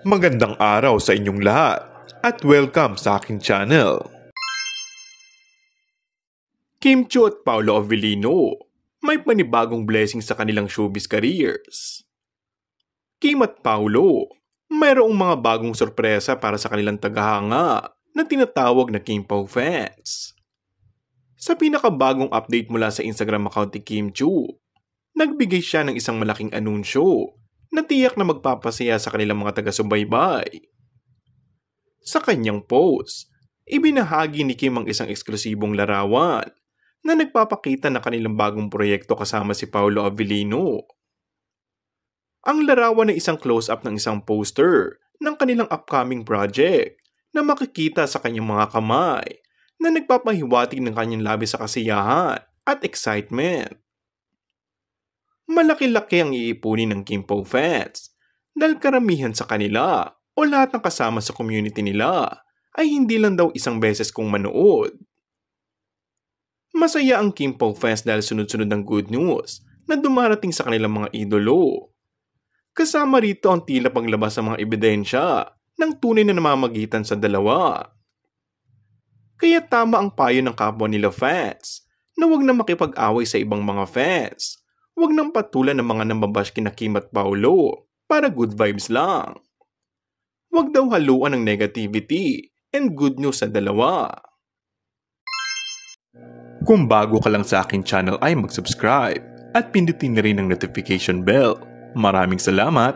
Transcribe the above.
Magandang araw sa inyong lahat at welcome sa aking channel. Kim Chiu at Paolo Avellino may panibagong blessing sa kanilang showbiz careers. Kim at Paolo, mayroong mga bagong sorpresa para sa kanilang tagahanga na tinatawag na Kim Pao fans. Sa pinakabagong update mula sa Instagram account ni Kim Chiu, nagbigay siya ng isang malaking anunsyo na tiyak na magpapasaya sa kanilang mga taga-subaybay. Sa kanyang post, ibinahagi ni Kim ang isang eksklusibong larawan na nagpapakita na kanilang bagong proyekto kasama si Paolo Avellino. Ang larawan ay isang close-up ng isang poster ng kanilang upcoming project na makikita sa kanyang mga kamay na nagpapahiwatig ng kanyang labis sa kasiyahan at excitement. Malaki-laki ang iipunin ng Kim Pao fans dahil karamihan sa kanila o lahat ng kasama sa community nila ay hindi lang daw isang beses kong manood. Masaya ang Kim Pao fans dahil sunod-sunod ng good news na dumarating sa kanilang mga idolo. Kasama rito ang tila paglabas ng mga ebidensya ng tunay na namamagitan sa dalawa. Kaya tama ang payo ng kapwa nila fans na huwag na makipag-away sa ibang mga fans. Huwag nang patulan ng mga nambabash kina Kim at Paolo para good vibes lang. Huwag daw haluan ng negativity and good news sa dalawa. Kung bago ka lang sa aking channel ay mag-subscribe at pindutin na rin ang notification bell. Maraming salamat!